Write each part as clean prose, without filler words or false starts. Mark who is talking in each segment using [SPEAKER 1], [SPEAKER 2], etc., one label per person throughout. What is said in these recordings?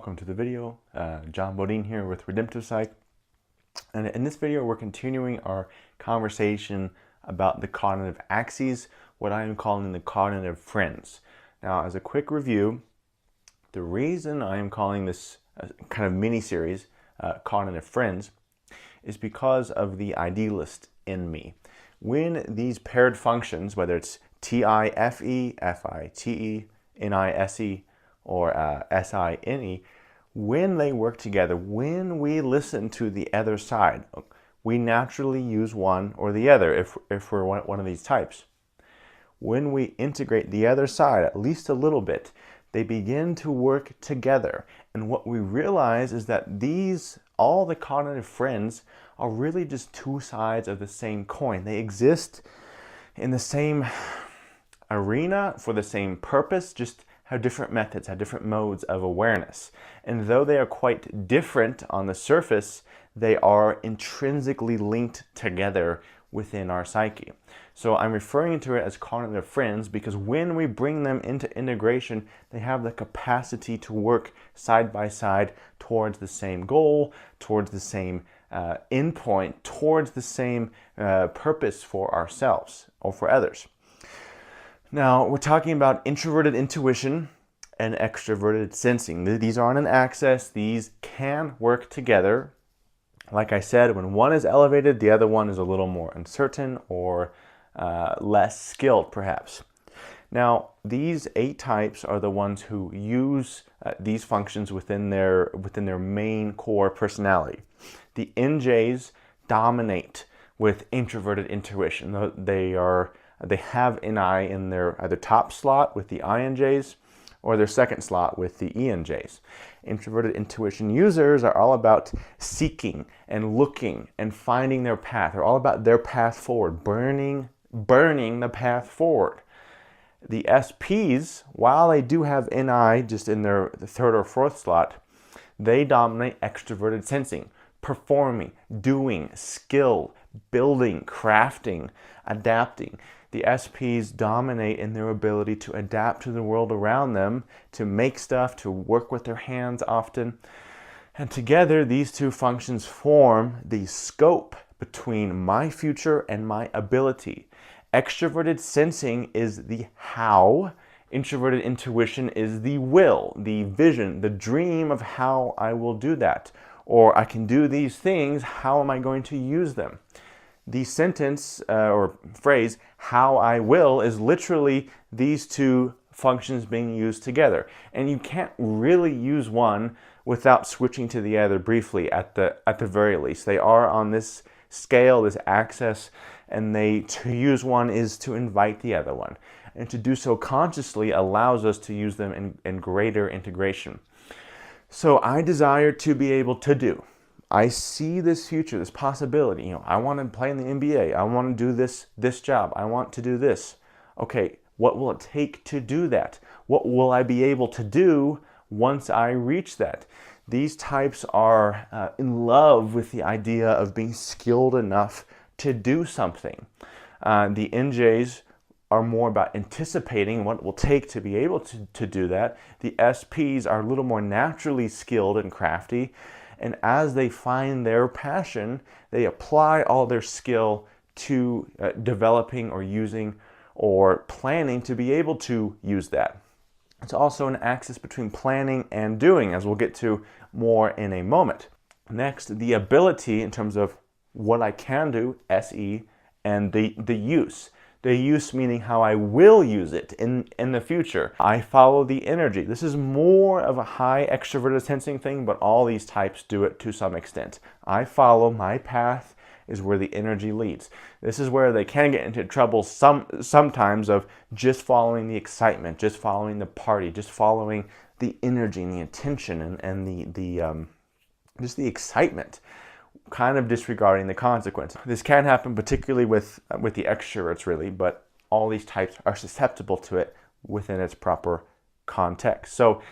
[SPEAKER 1] welcome to the video. John Bodine here with Redemptive Psych. And in this video, we're continuing our conversation about the cognitive axes, what I am calling the cognitive friends. Now, as a quick review, the reason I am calling this kind of mini-series cognitive friends is because of the idealist in me. When these paired functions, whether it's TIFE, FITE, NISE, or SINE, when they work together, when we listen to the other side, we naturally use one or the other if we're one of these types. When we integrate the other side, at least a little bit, they begin to work together. And what we realize is that all the cognitive friends are really just two sides of the same coin. They exist in the same arena for the same purpose, just have different methods, have different modes of awareness. And though they are quite different on the surface, they are intrinsically linked together within our psyche. So I'm referring to it as cognitive friends because when we bring them into integration, they have the capacity to work side by side towards the same goal, towards the same endpoint, towards the same purpose for ourselves or for others. Now, we're talking about introverted intuition and extraverted sensing. These are on an axis. These can work together. Like I said, when one is elevated, the other one is a little more uncertain or less skilled, perhaps. Now, these 8 types are the ones who use these functions within their main core personality. The NJs dominate with introverted intuition. They have NI in their either top slot with the INJs or their second slot with the ENJs. Introverted intuition users are all about seeking and looking and finding their path. They're all about their path forward, burning the path forward. The SPs, while they do have NI just in their third or fourth slot, they dominate extraverted sensing, performing, doing, skill, building, crafting, adapting. The SPs dominate in their ability to adapt to the world around them, to make stuff, to work with their hands often. And together, these two functions form the scope between my future and my ability. Extraverted sensing is the how. Introverted intuition is the will, the vision, the dream of how I will do that. Or I can do these things, how am I going to use them? The sentence or phrase, how I will, is literally these two functions being used together. And you can't really use one without switching to the other briefly at the very least. They are on this scale, this axis, and to use one is to invite the other one. And to do so consciously allows us to use them in greater integration. So I desire to be able to do. I see this future, this possibility. I want to play in the NBA. I want to do this job. I want to do this. Okay, what will it take to do that? What will I be able to do once I reach that? These types are in love with the idea of being skilled enough to do something. The NJs are more about anticipating what it will take to be able to do that. The SPs are a little more naturally skilled and crafty. And as they find their passion, they apply all their skill to developing or using or planning to be able to use that. It's also an axis between planning and doing, as we'll get to more in a moment. Next, the ability in terms of what I can do, SE, and the use. The use meaning how I will use it in the future. I follow the energy. This is more of a high extroverted sensing thing, but all these types do it to some extent. I follow my path is where the energy leads. This is where they can get into trouble sometimes of just following the excitement, just following the party, just following the energy and the attention and just the excitement, kind of disregarding the consequence. This can happen particularly with the extroverts really, but all these types are susceptible to it within its proper context. So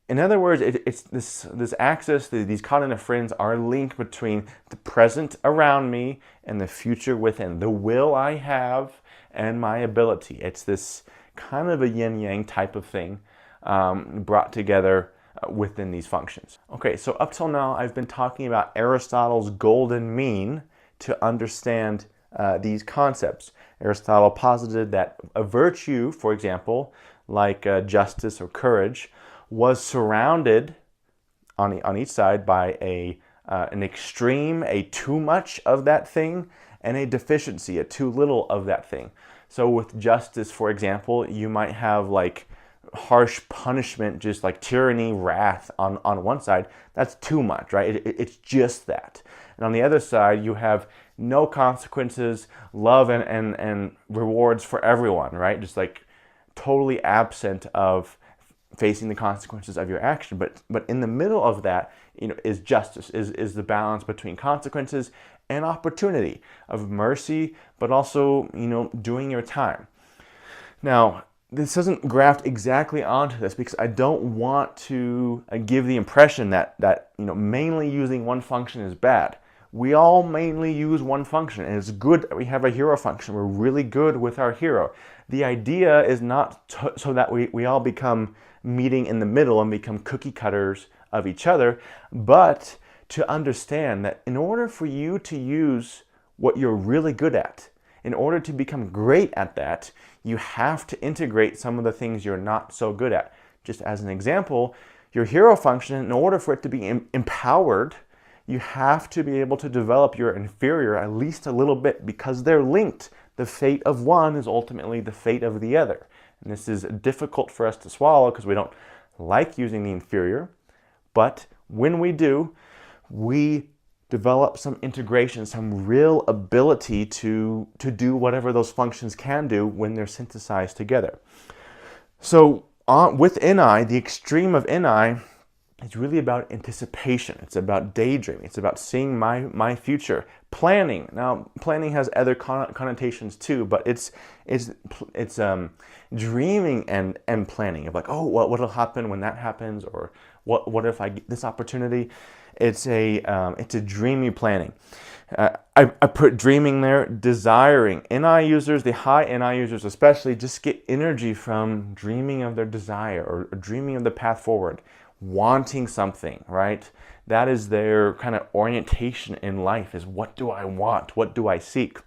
[SPEAKER 1] in other words, it's this axis, these cognitive friends are linked between the present around me and the future within, the will I have and my ability. It's this kind of a yin-yang type of thing brought together within these functions. Okay, so up till now, I've been talking about Aristotle's golden mean to understand these concepts. Aristotle posited that a virtue, for example, like justice or courage, was surrounded on each side by an extreme, a too much of that thing, and a deficiency, a too little of that thing. So with justice, for example, you might have like harsh punishment, just like tyranny, wrath on one side. That's too much, right? It's just that. And on the other side, you have no consequences, love and rewards for everyone, right? Just like totally absent of facing the consequences of your action. But in the middle of that, is justice, is the balance between consequences and opportunity, of mercy, but also, doing your time. Now, this doesn't graft exactly onto this because I don't want to give the impression that mainly using one function is bad. We all mainly use one function, and it's good that we have a hero function. We're really good with our hero. The idea is not so that we all become meeting in the middle and become cookie cutters of each other, but to understand that in order for you to use what you're really good at, in order to become great at that, you have to integrate some of the things you're not so good at. Just as an example, your hero function, in order for it to be empowered, you have to be able to develop your inferior at least a little bit because they're linked. The fate of one is ultimately the fate of the other. And this is difficult for us to swallow because we don't like using the inferior. But when we do, we develop some integration, some real ability to do whatever those functions can do when they're synthesized together. So with NI, the extreme of NI, it's really about anticipation. It's about daydreaming. It's about seeing my future. Planning. Now, planning has other connotations too, but it's dreaming and planning of like, oh, what'll happen when that happens, or what if I get this opportunity? It's a dreamy planning. I put dreaming there. Desiring. NI users, the high NI users especially, just get energy from dreaming of their desire or dreaming of the path forward. Wanting something, right? That is their kind of orientation in life, is what do I want? What do I seek?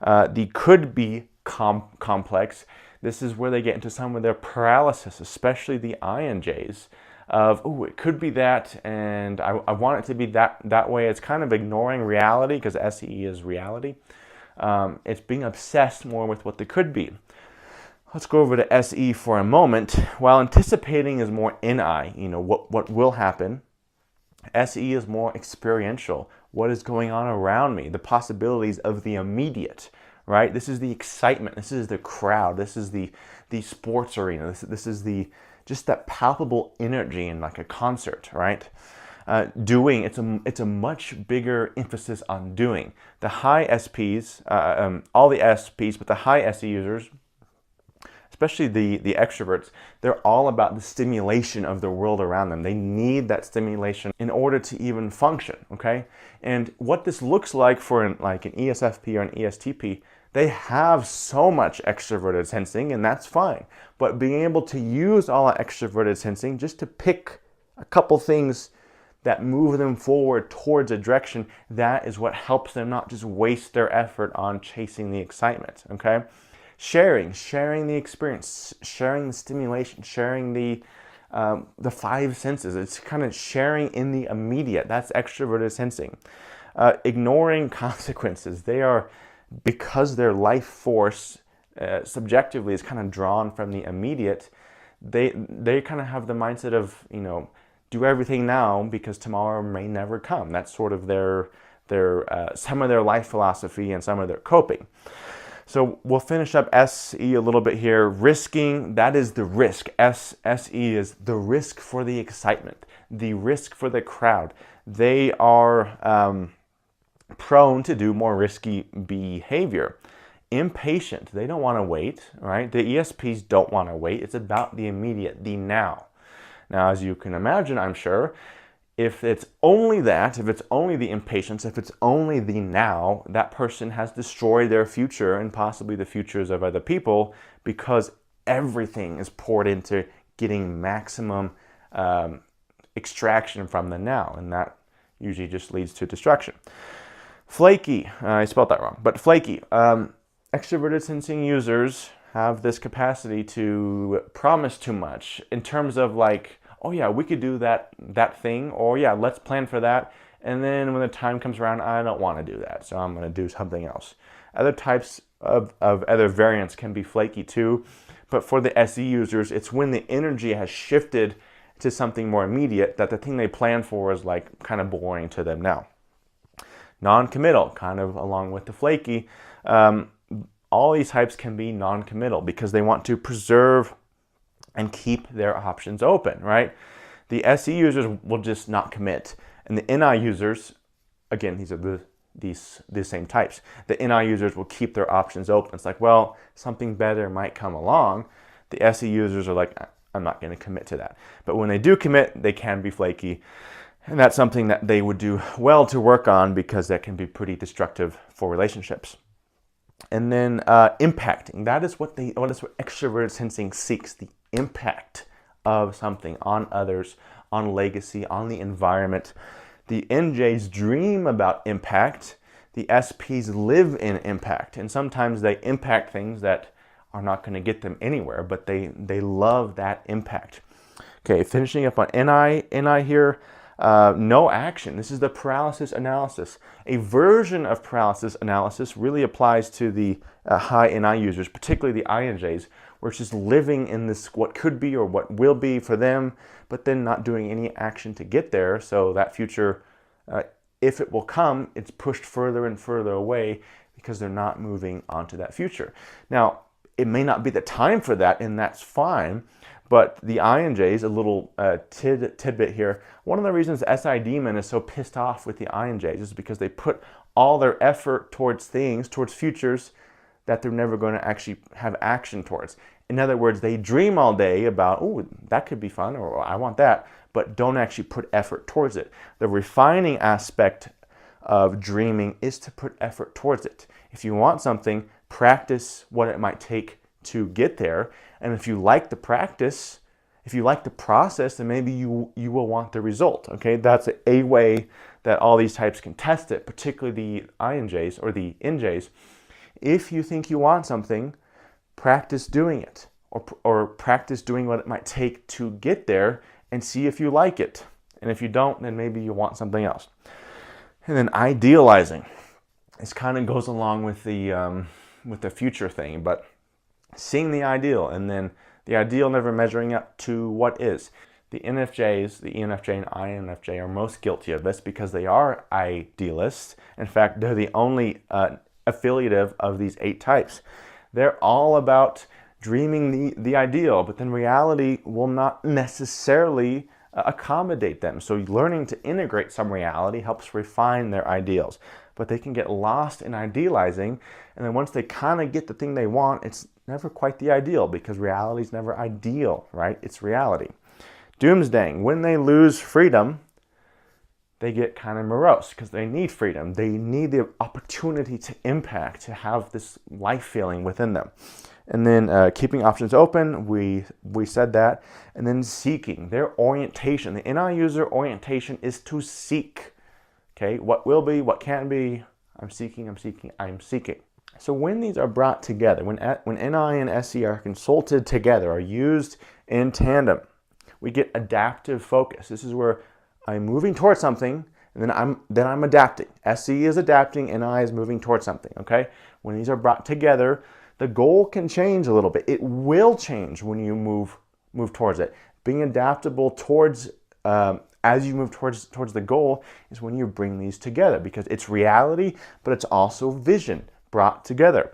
[SPEAKER 1] The could be complex. This is where they get into some of their paralysis, especially the INJs, of, oh, it could be that, and I want it to be that way. It's kind of ignoring reality because SE is reality. It's being obsessed more with what they could be. Let's go over to SE for a moment. While anticipating is more NI, what will happen, SE is more experiential. What is going on around me? The possibilities of the immediate, right? This is the excitement. This is the crowd. This is the sports arena. This is just that palpable energy in like a concert, right? Doing, it's a much bigger emphasis on doing. The high SPs, all the SPs, but the high SE users, especially the extroverts, they're all about the stimulation of the world around them. They need that stimulation in order to even function, okay? And what this looks like for an ESFP or an ESTP, they have so much extroverted sensing, and that's fine. But being able to use all that extroverted sensing just to pick a couple things that move them forward towards a direction, that is what helps them not just waste their effort on chasing the excitement, okay? Sharing the experience, sharing the stimulation, sharing the five senses. It's kind of sharing in the immediate. That's extroverted sensing. Ignoring consequences. They are, because their life force subjectively is kind of drawn from the immediate, they kind of have the mindset of, do everything now because tomorrow may never come. That's sort of their some of their life philosophy and some of their coping. So we'll finish up SE a little bit here. Risking, that is the risk. SE is the risk for the excitement, the risk for the crowd. They are prone to do more risky behavior. Impatient, they don't want to wait, right? The ESPs don't want to wait. It's about the immediate, the now. Now, as you can imagine, I'm sure, if it's only that, if it's only the impatience, if it's only the now, that person has destroyed their future and possibly the futures of other people, because everything is poured into getting maximum extraction from the now, and that usually just leads to destruction. Flaky, I spelled that wrong, but flaky. Extroverted sensing users have this capacity to promise too much in terms of like, oh yeah, we could do that thing, or yeah, let's plan for that. And then when the time comes around, I don't want to do that, so I'm going to do something else. Other types of other variants can be flaky too, but for the SE users, it's when the energy has shifted to something more immediate that the thing they plan for is like kind of boring to them now. Non-committal, kind of along with the flaky. All these types can be non-committal because they want to preserve and keep their options open, right? The SE users will just not commit. And the NI users, again, these are the same types. The NI users will keep their options open. It's like, well, something better might come along. The SE users are like, I'm not going to commit to that. But when they do commit, they can be flaky. And that's something that they would do well to work on because that can be pretty destructive for relationships. And then impacting. That is what extroverted sensing seeks, the impact of something on others, on legacy, on the environment. The NJs dream about impact. The SPs live in impact. And sometimes they impact things that are not going to get them anywhere, but they love that impact. Okay, finishing up on NI here. No action. This is the paralysis analysis. A version of paralysis analysis really applies to the high NI users, particularly the INJs, where it's just living in this what could be or what will be for them, but then not doing any action to get there. So that future, if it will come, it's pushed further and further away because they're not moving onto that future. Now, it may not be the time for that, and that's fine. But the INJs, a little tidbit here, one of the reasons SI Demon is so pissed off with the INJs is because they put all their effort towards things, towards futures that they're never going to actually have action towards. In other words, they dream all day about, oh, that could be fun, or I want that, but don't actually put effort towards it. The refining aspect of dreaming is to put effort towards it. If you want something, practice what it might take to get there. And if you like the practice, if you like the process, then maybe you will want the result. Okay, that's a way that all these types can test it, particularly the INJs or the NJs. If you think you want something, practice doing it, or practice doing what it might take to get there and see if you like it. And if you don't, then maybe you want something else. And then idealizing. This kind of goes along with the future thing, but seeing the ideal, and then the ideal never measuring up to what is. The NFJs, the ENFJ and INFJ are most guilty of this because they are idealists. In fact, they're the only affiliative of these 8 types. They're all about dreaming the ideal, but then reality will not necessarily accommodate them. So learning to integrate some reality helps refine their ideals. But they can get lost in idealizing, and then once they kind of get the thing they want, it's never quite the ideal because reality is never ideal, right? It's reality. Doomsdaying. When they lose freedom, they get kind of morose because they need freedom. They need the opportunity to impact, to have this life feeling within them. And then keeping options open, we said that. And then seeking, their orientation. The NI user orientation is to seek. Okay, what will be, what can be, I'm seeking, I'm seeking, I'm seeking. So when these are brought together, when NI and SE are consulted together, are used in tandem, we get adaptive focus. This is where I'm moving towards something, and then I'm adapting. SE is adapting, NI is moving towards something, okay? When these are brought together, the goal can change a little bit. It will change when you move towards it. Being adaptable towards as you move towards the goal is when you bring these together, because it's reality, but it's also vision brought together.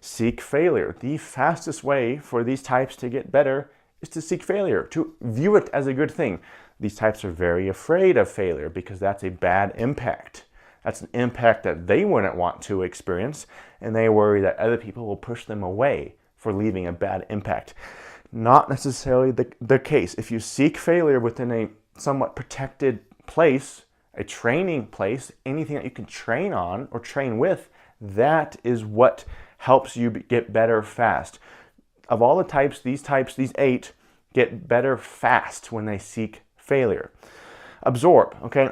[SPEAKER 1] Seek failure. The fastest way for these types to get better is to seek failure, to view it as a good thing. These types are very afraid of failure because that's a bad impact. That's an impact that they wouldn't want to experience, and they worry that other people will push them away for leaving a bad impact. Not necessarily the case. If you seek failure within a somewhat protected place, a training place, anything that you can train on or train with, that is what helps you get better fast. Of all the types, these 8 get better fast when they seek failure. Absorb, okay?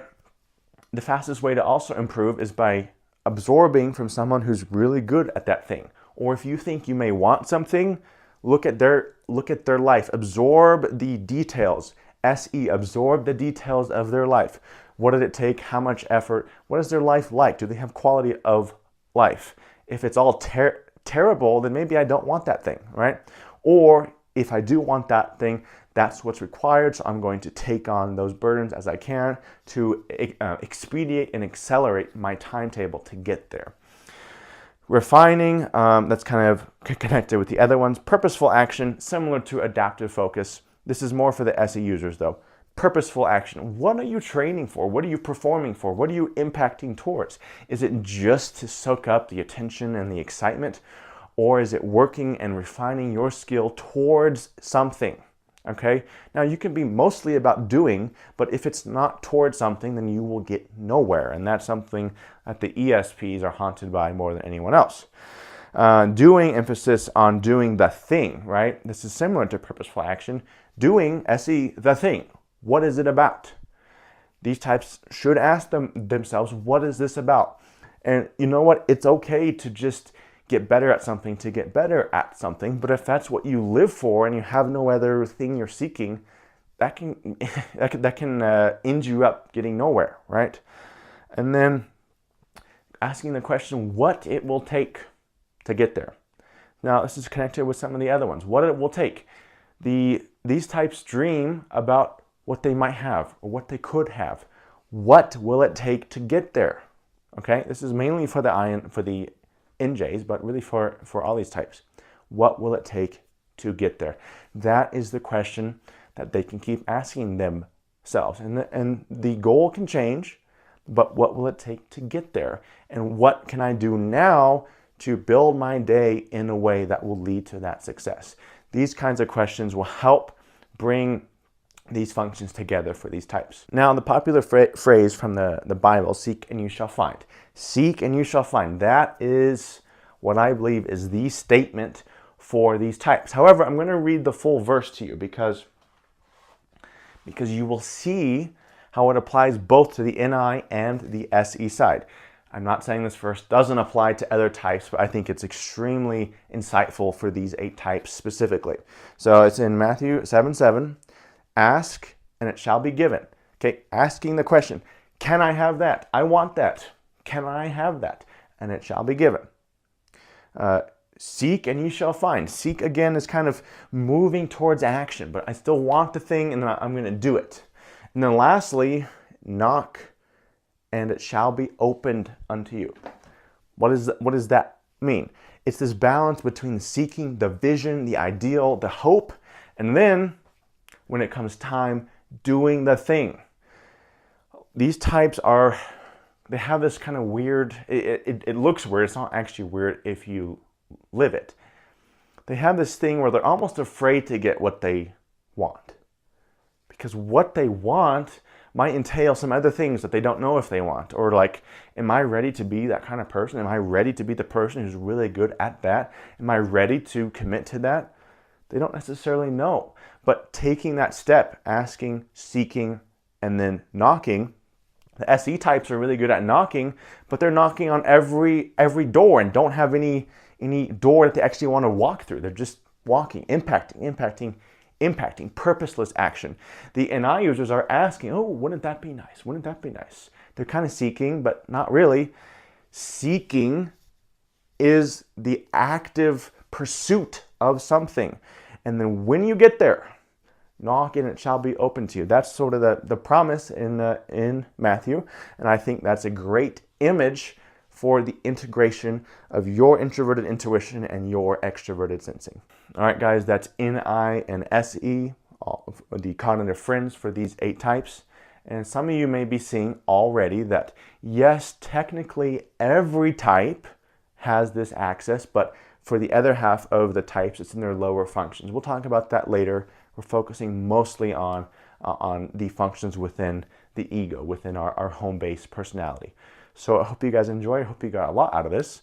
[SPEAKER 1] The fastest way to also improve is by absorbing from someone who's really good at that thing. Or if you think you may want something, look at their life. Absorb the details. SE, absorb the details of their life. What did it take? How much effort? What is their life like? Do they have quality of life? If it's all terrible, then maybe I don't want that thing, right? Or if I do want that thing, that's what's required, so I'm going to take on those burdens as I can to expedite and accelerate my timetable to get there. Refining, that's kind of connected with the other ones. Purposeful action, similar to adaptive focus. This is more for the SE users though. Purposeful action. What are you training for? What are you performing for? What are you impacting towards? Is it just to soak up the attention and the excitement? Or is it working and refining your skill towards something? Okay, now you can be mostly about doing, but if it's not towards something, then you will get nowhere. And that's something that the ESPs are haunted by more than anyone else. Doing, emphasis on doing the thing, right? This is similar to purposeful action. Doing, SE, the thing. What is it about? These types should ask themselves, what is this about? And you know what? It's okay to just get better at something to get better at something, but if that's what you live for and you have no other thing you're seeking, that can end you up getting nowhere, right? And then asking the question what it will take to get there. Now this is connected with some of the other ones. What it will take. These types dream about what they might have or what they could have. What will it take to get there? Okay, this is mainly for the NJs, but really for all these types. What will it take to get there? That is the question that they can keep asking themselves. And the goal can change, but what will it take to get there? And what can I do now to build my day in a way that will lead to that success? These kinds of questions will help bring these functions together for these types. Now, the popular phrase from the Bible, seek and you shall find. Seek and you shall find. That is what I believe is the statement for these types. However, I'm going to read the full verse to you because you will see how it applies both to the NI and the SE side. I'm not saying this verse doesn't apply to other types, but I think it's extremely insightful for these 8 types specifically. So it's in Matthew 7:7. Ask and it shall be given. Okay, asking the question, can I have that? I want that. Can I have that? And it shall be given. Seek and you shall find. Seek again is kind of moving towards action, but I still want the thing and I'm going to do it. And then lastly, knock and it shall be opened unto you. What does that mean? It's this balance between seeking the vision, the ideal, the hope, and then when it comes time, doing the thing. These types they have this kind of weird, it looks weird, it's not actually weird if you live it. They have this thing where they're almost afraid to get what they want. Because what they want might entail some other things that they don't know if they want. Or like, am I ready to be that kind of person? Am I ready to be the person who's really good at that? Am I ready to commit to that? They don't necessarily know. But taking that step, asking, seeking, and then knocking, the SE types are really good at knocking, but they're knocking on every door and don't have any door that they actually want to walk through. They're just walking, impacting, purposeless action. The NI users are asking, oh, wouldn't that be nice? Wouldn't that be nice? They're kind of seeking, but not really. Seeking is the active pursuit of something. And then when you get there, knock and it shall be open to you. That's sort of the promise in Matthew. And I think that's a great image for the integration of your introverted intuition and your extroverted sensing. All right, guys, that's NI and SE, the cognitive friends for these 8 types. And some of you may be seeing already that, yes, technically every type has this access, but for the other half of the types, it's in their lower functions. We'll talk about that later. We're focusing mostly on the functions within the ego, within our home base personality. So I hope you guys enjoy. I hope you got a lot out of this.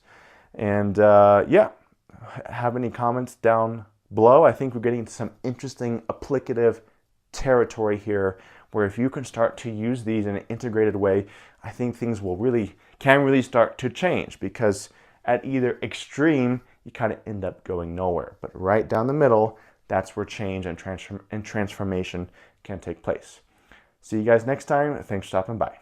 [SPEAKER 1] And yeah, have any comments down below? I think we're getting some interesting applicative territory here where if you can start to use these in an integrated way, I think things can really start to change, because at either extreme, you kind of end up going nowhere. But right down the middle, that's where change and transformation can take place. See you guys next time. Thanks for stopping by.